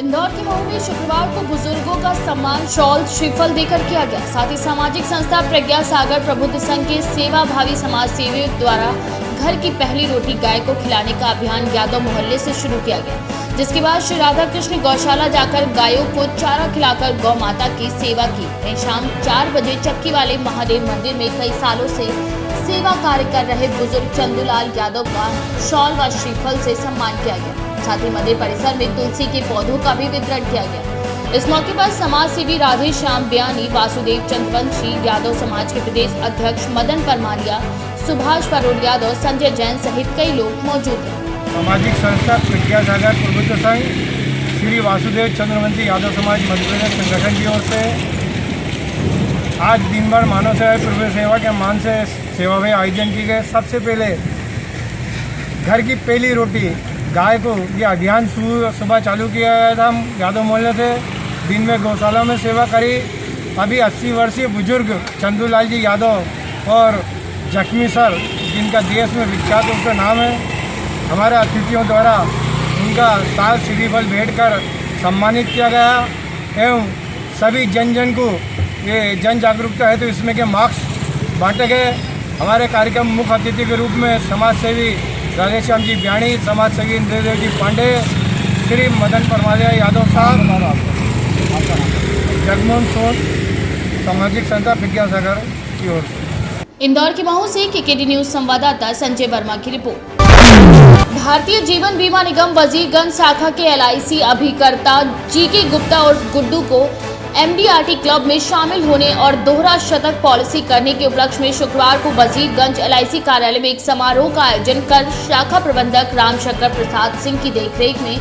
इंदौर के महू में शुक्रवार को बुजुर्गों का सम्मान शॉल श्रीफल देकर किया गया। साथ ही सामाजिक संस्था प्रज्ञा सागर प्रबुद्ध संघ के सेवा भावी समाज सेवियों द्वारा घर की पहली रोटी गाय को खिलाने का अभियान यादव मोहल्ले से शुरू किया गया, जिसके बाद श्री राधा कृष्ण गौशाला जाकर गायों को चारा खिलाकर गौ माता की सेवा की। वहीं शाम 4 बजे चक्की वाले महादेव मंदिर में कई सालों से सेवा कार्य कर रहे बुजुर्ग चंदूलाल यादव का शॉल व श्रीफल से सम्मान किया गया। साथ ही मंदिर परिसर में तुलसी के पौधों का भी वितरण किया गया। इस मौके पर समाज सेवी राधे श्याम बयानी, वासुदेव चंद्रवंशी, यादव समाज के प्रदेश अध्यक्ष मदन परमालिया, सुभाष परोड़ यादव, संजय जैन सहित कई लोग मौजूद हैं। सामाजिक संस्था प्रज्ञा सागर प्रबुद्ध संघ श्री वासुदेव चंद्रवंशी यादव समाज मध्य प्रदेश संगठन की ओर से आज दिन भर मानव सेवा पूर्व सेवा के मान से सेवा में आयोजन की गए। सबसे पहले घर की पहली रोटी गाय को ये अभियान सुबह चालू किया गया था। यादव मोहल्ले से दिन में गौशाला में सेवा करी। अभी 80 वर्षीय बुजुर्ग चंदूलाल जी यादव और जख्मी सर, जिनका देश में विख्यात उनका नाम है, हमारे अतिथियों द्वारा उनका साल श्रीफल भेंट कर सम्मानित किया गया। एवं सभी जन को ये जन जागरूकता है तो इसमें के मास्क बांटे गए। हमारे कार्यक्रम मुख्य अतिथि के रूप में समाज सेवी राधे श्याम जी बयानी, समाज सेवी इंद्रदेव जी पांडे, श्री मदन परमालिया यादव साहब, जगमोहन सोन, सामाजिक संस्था प्रज्ञा सागर की ओर से। इंदौर के महू से केकेडी न्यूज संवाददाता संजय वर्मा की रिपोर्ट। भारतीय जीवन बीमा निगम वजीरगंज शाखा के LIC अभिकर्ता GK गुप्ता और गुड्डू को MDRT क्लब में शामिल होने और दोहरा शतक पॉलिसी करने के उपलक्ष्य में शुक्रवार को वजीरगंज LIC कार्यालय में एक समारोह का आयोजन कर शाखा प्रबंधक रामशंकर प्रसाद सिंह की देखरेख में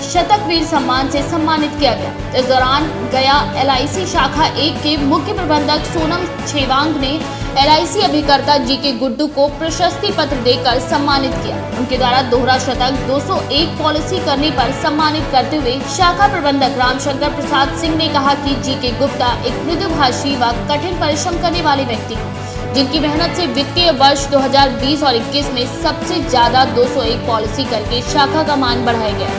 शतक वीर सम्मान से सम्मानित किया गया। इस दौरान गया LIC शाखा 1 के मुख्य प्रबंधक सोनम छेवांग ने LIC अभिकर्ता GK गुड्डू को प्रशस्ति पत्र देकर सम्मानित किया। उनके द्वारा दोहरा शतक 201 पॉलिसी करने पर सम्मानित करते हुए शाखा प्रबंधक रामशंकर प्रसाद सिंह ने कहा कि GK गुप्ता एक मृदुभाषी व कठिन परिश्रम करने वाले व्यक्ति हैं, जिनकी मेहनत से वित्तीय वर्ष 2020 और 21 में सबसे ज्यादा 201 पॉलिसी करके शाखा का मान बढ़ाया गया।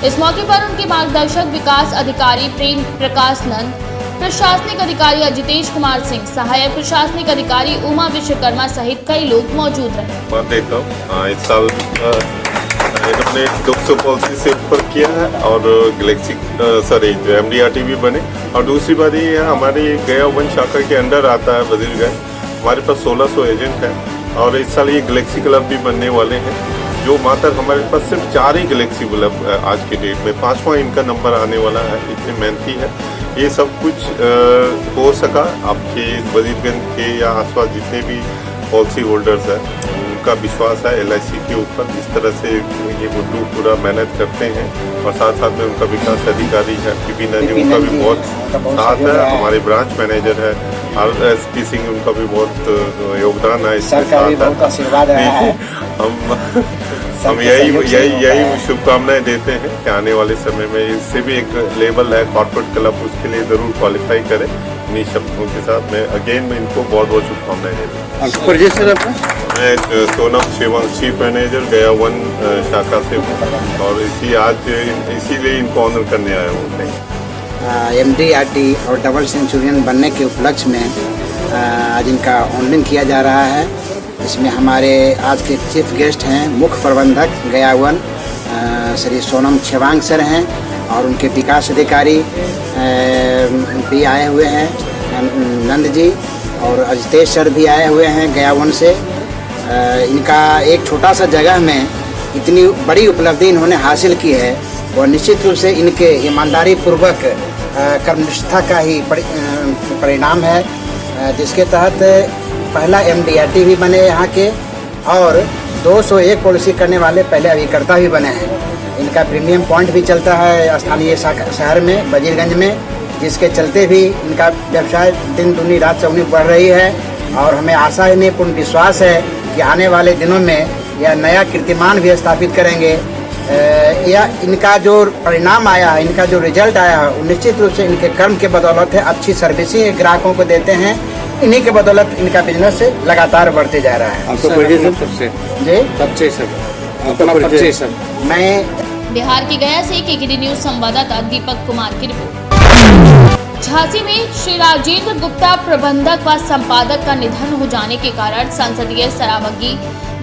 इस मौके पर उनके मार्गदर्शक विकास अधिकारी प्रेम प्रकाश नंद, प्रशासनिक अधिकारी अजितेश कुमार सिंह, सहायक प्रशासनिक अधिकारी उमा विश्वकर्मा सहित कई लोग मौजूद रहे। इस साल इन्होंने 200 पॉलिसी से ऊपर किया है और गैलेक्सी MDRT भी बने। और दूसरी बात ये है, हमारी गया वन शाखा के अंडर आता है वजीरगंज। हमारे पास 1600 एजेंट हैं और इस साल ये गैलेक्सी क्लब भी बनने वाले हैं। जो मात्र हमारे पास सिर्फ 4 ही गैलेक्सी क्लब आज के डेट में, 5वां इनका नंबर आने वाला है। इतनी मेहनती है। ये सब कुछ हो सका आपके वजीरगंज के या आसपास जितने भी पॉलिसी होल्डर्स हैं, उनका विश्वास है LIC के ऊपर। इस तरह से ये गुड्डू पूरा मेहनत करते हैं और साथ साथ में उनका विकास अधिकारी है PP नंदी, उनका भी बहुत साथ है। हमारे ब्रांच मैनेजर है RSP सिंह, उनका भी बहुत योगदान है। हम यही शुभकामनाएं देते हैं कि आने वाले समय में इससे भी एक लेवल है कॉर्पोरेट क्लब, उसके लिए जरूर क्वालिफाई करें। इन्हीं शब्दों के साथ मैं इनको बहुत बहुत शुभकामनाएं देता हूँ। मैं सोनम छेवांग, चीफ मैनेजर गया वन शाखा से हूँ और इसीलिए इनको ऑनर करने आया हूँ। MDRT और डबल सेंचुरियन बनने के उपलक्ष्य में आज इनका ऑनलाइन किया जा रहा है। इसमें हमारे आज के चीफ गेस्ट हैं मुख्य प्रबंधक गया वन श्री सोनम छेवांग सर हैं और उनके विकास अधिकारी भी आए हुए हैं, नंद जी, और अजितेश सर भी आए हुए हैं गया वन से। इनका एक छोटा सा जगह में इतनी बड़ी उपलब्धि इन्होंने हासिल की है और निश्चित रूप से इनके ईमानदारी पूर्वक कर्मनिष्ठा का ही परिणाम है, जिसके तहत पहला MDRT भी बने यहाँ के और 201 पॉलिसी करने वाले पहले अभिकर्ता भी बने हैं। इनका प्रीमियम पॉइंट भी चलता है स्थानीय शहर में वजीरगंज में, जिसके चलते भी इनका व्यवसाय दिन दूनी रात चौगुनी बढ़ रही है। और हमें आशा है, पूर्ण विश्वास है कि आने वाले दिनों में यह नया कीर्तिमान भी स्थापित करेंगे। या इनका जो परिणाम आया है, इनका जो रिजल्ट आया है, निश्चित रूप से इनके कर्म के बदौलत है। अच्छी सर्विसिंग ग्राहकों को देते हैं, इन्हीं के बदौलत इनका बिजनेस लगातार बढ़ते जा रहा है। आपका परिचय सर? जी, परिचय सर, मैं बिहार के गया से केकेडी न्यूज संवाददाता दीपक कुमार की रिपोर्ट। झांसी में श्री राजेंद्र गुप्ता प्रबंधक व संपादक का निधन हो जाने के कारण संसदीय शराबगी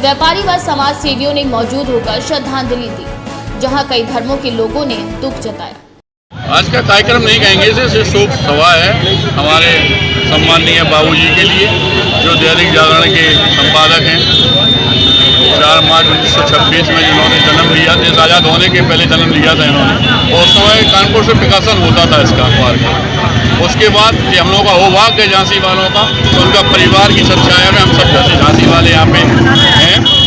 व्यापारी व समाज सेवियों ने मौजूद होकर श्रद्धांजलि दी, जहां कई धर्मों के लोगों ने दुख जताया। आज का कार्यक्रम नहीं कहेंगे, इसे शोक सभा है हमारे सम्माननीय बाबूजी के लिए, जो दैनिक जागरण के संपादक हैं। 4 मार्च 1926 में जिन्होंने जन्म लिया, देश आज़ाद होने के पहले जन्म लिया था इन्होंने, और उस समय कानपुर से प्रकाशन होता था इसका अखबार का। उसके बाद ये हम लोगों का सौभाग्य है झांसी वालों का, तो उनका परिवार की छाया में हम सब जैसे झांसी वाले यहाँ पे हैं।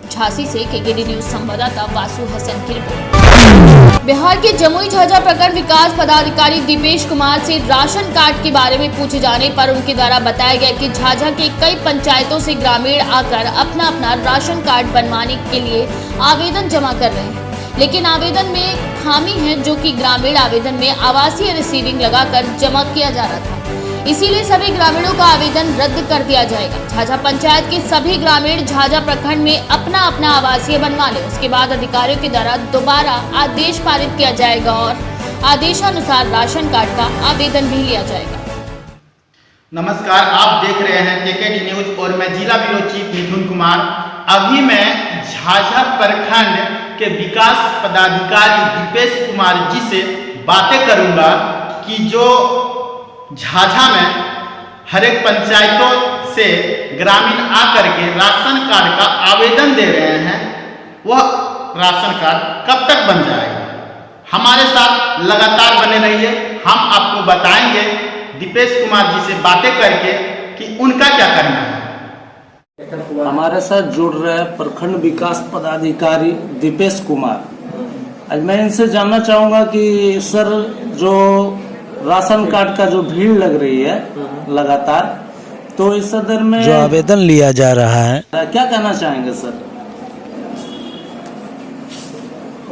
झांसी से केकेडी न्यूज संवाददाता वासु हसन की रिपोर्ट। बिहार के जमुई झाझा प्रखंड विकास पदाधिकारी दीपेश कुमार से राशन कार्ड के बारे में पूछे जाने पर उनके द्वारा बताया गया कि झाझा के कई पंचायतों से ग्रामीण आकर अपना अपना राशन कार्ड बनवाने के लिए आवेदन जमा कर रहे हैं, लेकिन आवेदन में खामी है, जो कि ग्रामीण आवेदन में आवासीय रिसीविंग लगाकर जमा किया जा रहा था। इसीलिए सभी ग्रामीणों का आवेदन रद्द कर दिया जाएगा। झाझा पंचायत के सभी ग्रामीण झाझा प्रखंड में अपना अपना आवासीय बनवा लें, उसके बाद अधिकारियों के द्वारा दोबारा आदेश पारित किया जाएगा और आदेशानुसार राशन कार्ड का आवेदन भी लिया जाएगा। नमस्कार, आप देख रहे हैं केकेडी न्यूज और मैं जिला ब्यूरो चीफ मिथुन कुमार। अभी मैं झाझा प्रखंड के विकास पदाधिकारी दीपेश कुमार जी से बातें करूंगा कि जो झाझा में हर एक पंचायतों से ग्रामीण आकर के राशन कार्ड का आवेदन दे रहे हैं, वह राशन कार्ड कब तक बन जाएगा। हमारे साथ लगातार बने रहिए, हम आपको बताएंगे दीपेश कुमार जी से बातें करके कि उनका क्या करना है। हमारे साथ जुड़ रहे प्रखंड विकास पदाधिकारी दीपेश कुमार। आज मैं इनसे जानना चाहूंगा कि सर, जो राशन कार्ड का जो भीड़ लग रही है लगातार, तो इस सदर में जो आवेदन लिया जा रहा है, क्या कहना चाहेंगे सर?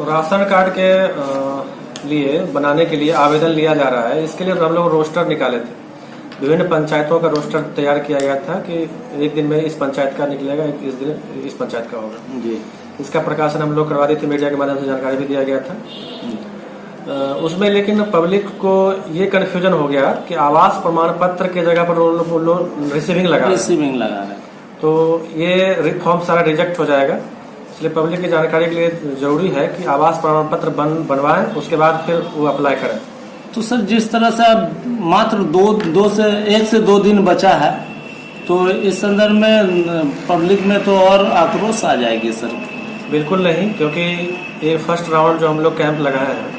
राशन कार्ड के लिए बनाने के लिए आवेदन लिया जा रहा है। इसके लिए हम लोग रोस्टर निकाले थे, विभिन्न पंचायतों का रोस्टर तैयार किया गया था कि एक दिन में इस पंचायत का निकलेगा, इस दिन इस पंचायत का होगा जी। इसका प्रकाशन हम लोग करवा दिए थे, मीडिया के माध्यम से जानकारी भी दिया गया था उसमें। लेकिन पब्लिक को ये कंफ्यूजन हो गया कि आवास प्रमाण पत्र के जगह पर वो लोग रिसीविंग लगा रहे, तो ये फॉर्म सारा रिजेक्ट हो जाएगा। इसलिए पब्लिक की जानकारी के लिए जरूरी है कि आवास प्रमाण पत्र बनवाएं, उसके बाद फिर वो अप्लाई करें। तो सर, जिस तरह से अब मात्र 1 से 2 दिन बचा है, तो इस संदर्भ में पब्लिक में तो और आक्रोश आ जाएगी सर। बिल्कुल नहीं, क्योंकि ये फर्स्ट राउंड जो हम लोग कैंप लगाए हैं,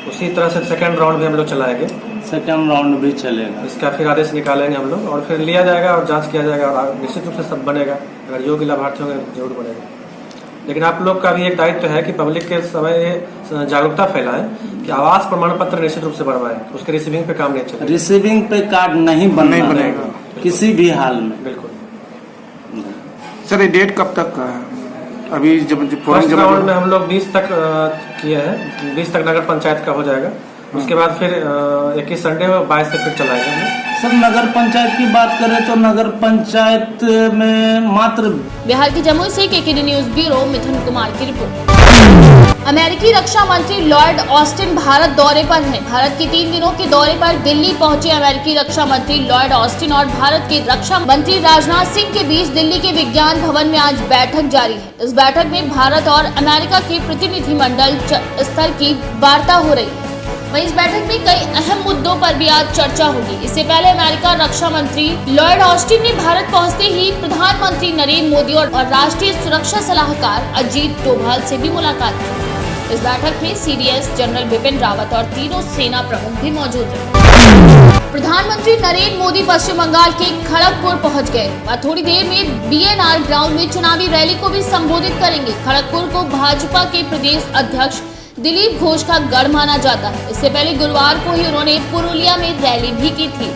उसी तरह से सेकंड राउंड भी हम लोग चलाएंगे। सेकंड राउंड भी चलेगा, इसका फिर आदेश निकालेंगे हम लोग और फिर लिया जाएगा और जांच किया जाएगा और निश्चित रूप से सब बनेगा। अगर योग्य लाभार्थी होंगे जरूर बनेगा। लेकिन आप लोग का भी एक दायित्व है कि पब्लिक के समय जागरूकता फैलाएं कि आवास प्रमाण पत्र निश्चित रूप से बनवाएं, उसके रिसीविंग पे काम नहीं चलेगा। रिसीविंग पे कार्ड नहीं बनेगा किसी भी हाल में। बिल्कुल सर, ये डेट कब तक का है? अभी जब फर्स्ट राउंड में हम लोग 20 तक किए हैं, 20 तक नगर पंचायत का हो जाएगा। उसके बाद फिर 21 संडे 22 से फिर चलाएंगे। सर, नगर पंचायत की बात करें तो नगर पंचायत में मात्र बिहार की जमुई से केकेडी न्यूज ब्यूरो मिथुन कुमार की रिपोर्ट। अमेरिकी रक्षा मंत्री लॉर्ड ऑस्टिन भारत दौरे पर हैं। भारत के 3 दिनों के दौरे पर दिल्ली पहुंचे अमेरिकी रक्षा मंत्री लॉर्ड ऑस्टिन और भारत के रक्षा मंत्री राजनाथ सिंह के बीच दिल्ली के विज्ञान भवन में आज बैठक जारी है। इस बैठक में भारत और अमेरिका के प्रतिनिधिमंडल स्तर की वार्ता हो रही है। वहीं इस बैठक में कई अहम मुद्दों पर भी आज चर्चा होगी। इससे पहले अमेरिका रक्षा मंत्री लॉर्ड ऑस्टिन ने भारत पहुंचते ही प्रधानमंत्री नरेंद्र मोदी और राष्ट्रीय सुरक्षा सलाहकार अजीत डोभाल से भी मुलाकात की। इस बैठक में सीडीएस जनरल बिपिन रावत और तीनों सेना प्रमुख भी मौजूद रहे। प्रधानमंत्री नरेंद्र मोदी पश्चिम बंगाल के खड़गपुर पहुंच गए और थोड़ी देर में बीएनआर ग्राउंड में चुनावी रैली को भी संबोधित करेंगे। खड़गपुर को भाजपा के प्रदेश अध्यक्ष दिलीप घोष का गढ़ माना जाता है। इससे पहले गुरुवार को ही उन्होंने पुरुलिया में रैली भी की थी।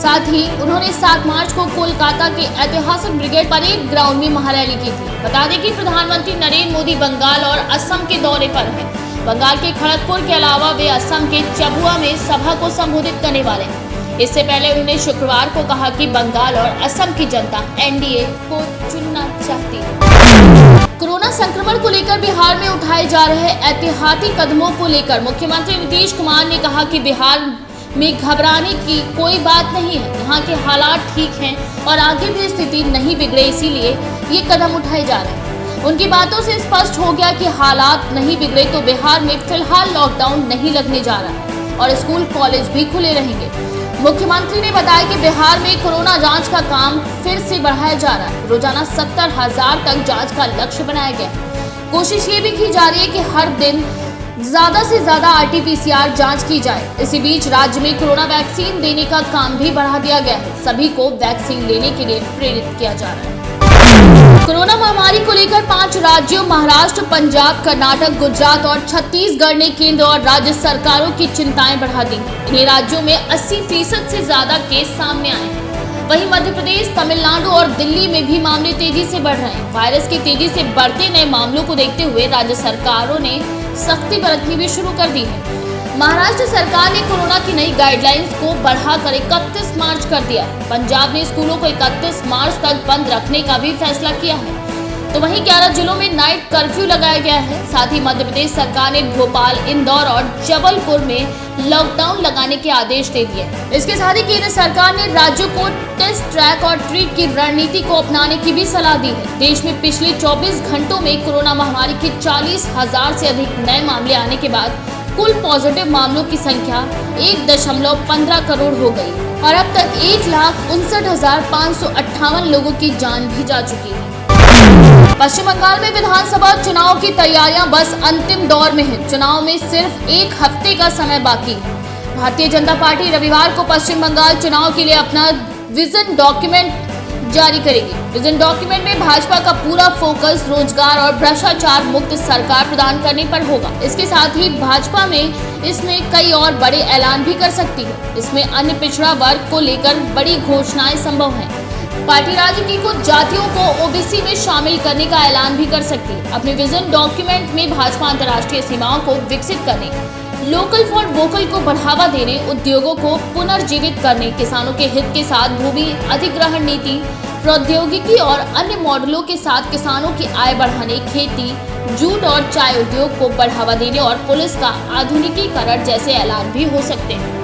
साथ ही उन्होंने 7 मार्च को कोलकाता के ऐतिहासिक ब्रिगेड परेड ग्राउंड में महारैली की थी। बता दें कि प्रधानमंत्री नरेंद्र मोदी बंगाल और असम के दौरे पर हैं। बंगाल के खड़गपुर के अलावा वे असम के चबुआ में सभा को संबोधित करने वाले हैं। इससे पहले उन्होंने शुक्रवार को कहा कि बंगाल और असम की जनता एनडीए को चुनना चाहती है। कोरोना संक्रमण को लेकर बिहार में उठाए जा रहे ऐतिहासिक कदमों को लेकर मुख्यमंत्री नीतीश कुमार ने कहा कि बिहार में घबराने की कोई बात नहीं है। यहाँ के हालात ठीक हैं और आगे भी स्थिति नहीं बिगड़े, इसीलिए ये कदम उठाए जा रहे हैं। उनकी बातों से स्पष्ट हो गया कि हालात नहीं बिगड़े तो बिहार में फिलहाल लॉकडाउन नहीं लगने जा रहा है और स्कूल कॉलेज भी खुले रहेंगे। मुख्यमंत्री ने बताया कि बिहार में कोरोना जांच का काम फिर से बढ़ाया जा रहा है। रोजाना 70,000 तक जांच का लक्ष्य बनाया गया है। कोशिश ये भी की जा रही है कि हर दिन ज्यादा से ज्यादा RT-PCR जांच की जाए। इसी बीच राज्य में कोरोना वैक्सीन देने का काम भी बढ़ा दिया गया है। सभी को वैक्सीन लेने के लिए प्रेरित किया जा रहा है। कोरोना महामारी को लेकर 5 राज्यों महाराष्ट्र, पंजाब, कर्नाटक, गुजरात और छत्तीसगढ़ ने केंद्र और राज्य सरकारों की चिंताएं बढ़ा दी। इन्हीं राज्यों में 80% से ज्यादा केस सामने आए हैं। वहीं मध्य प्रदेश, तमिलनाडु और दिल्ली में भी मामले तेजी से बढ़ रहे हैं। वायरस के तेजी से बढ़ते नए मामलों को देखते हुए राज्य सरकारों ने सख्ती बरतनी भी शुरू कर दी है। महाराष्ट्र सरकार ने कोरोना की नई गाइडलाइंस को बढ़ाकर 31 मार्च कर दिया है। पंजाब ने स्कूलों को 31 मार्च तक बंद रखने का भी फैसला किया है। तो वहीं 11 जिलों में नाइट कर्फ्यू लगाया गया है। साथ ही मध्य प्रदेश सरकार ने भोपाल, इंदौर और जबलपुर में लॉकडाउन लगाने के आदेश दे दिए। इसके साथ ही केंद्र सरकार ने राज्यों को टेस्ट, ट्रैक और ट्रीट की रणनीति को अपनाने की भी सलाह दी है। देश में पिछले 24 घंटों में कोरोना महामारी के 40,000 से अधिक नए मामले आने के बाद कुल पॉजिटिव मामलों की संख्या 1.15 करोड़ हो गई और अब तक 1,59,558 लोगों की जान भी जा चुकी है। पश्चिम बंगाल में विधानसभा चुनाव की तैयारियां बस अंतिम दौर में है। चुनाव में सिर्फ 1 हफ्ते का समय बाकी है। भारतीय जनता पार्टी रविवार को पश्चिम बंगाल चुनाव के लिए अपना विजन डॉक्यूमेंट जारी करेगी। विजन डॉक्यूमेंट में भाजपा का पूरा फोकस रोजगार और भ्रष्टाचार मुक्त सरकार प्रदान करने पर होगा। इसके साथ ही भाजपा में इसमें कई और बड़े ऐलान भी कर सकती है। इसमें अन्य पिछड़ा वर्ग को लेकर बड़ी घोषणाएं संभव हैं। पार्टी राज्य की कुछ जातियों को OBC में शामिल करने का ऐलान भी कर सकती है। अपने विजन डॉक्यूमेंट में भाजपा अंतर्राष्ट्रीय सीमाओं को विकसित करने, लोकल फॉर वोकल को बढ़ावा देने, उद्योगों को पुनर्जीवित करने, किसानों के हित के साथ भूमि अधिग्रहण नीति, प्रौद्योगिकी और अन्य मॉडलों के साथ किसानों की आय बढ़ाने, खेती, जूट और चाय उद्योग को बढ़ावा देने और पुलिस का आधुनिकीकरण जैसे ऐलान भी हो सकते हैं।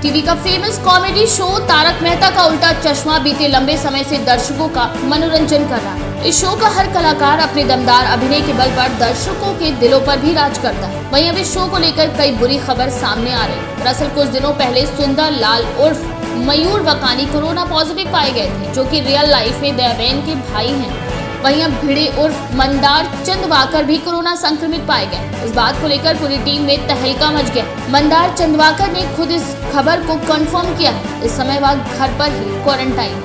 टीवी का famous comedy show Taarak Mehta का उल्टा चश्मा बीते लंबे समय से दर्शकों का मनोरंजन कर रहा है। इस शो का हर कलाकार अपने दमदार अभिनय के बल पर दर्शकों के दिलों पर भी राज करता है। वहीं अब इस शो को लेकर कई बुरी खबर सामने आ रही है। दरअसल कुछ दिनों पहले सुंदर लाल उर्फ मयूर वकानी कोरोना पॉजिटिव पाए गए थे, जो कि रियल लाइफ में दयाबेन के भाई हैं। वहीं अब भिड़े उर्फ मंदार चंदवाकर भी कोरोना संक्रमित पाए गए। इस बात को लेकर पूरी टीम में तहलका मच गया। मंदार चंदवाकर ने खुद इस खबर को कंफर्म किया है। इस समय वह घर पर ही क्वारंटाइन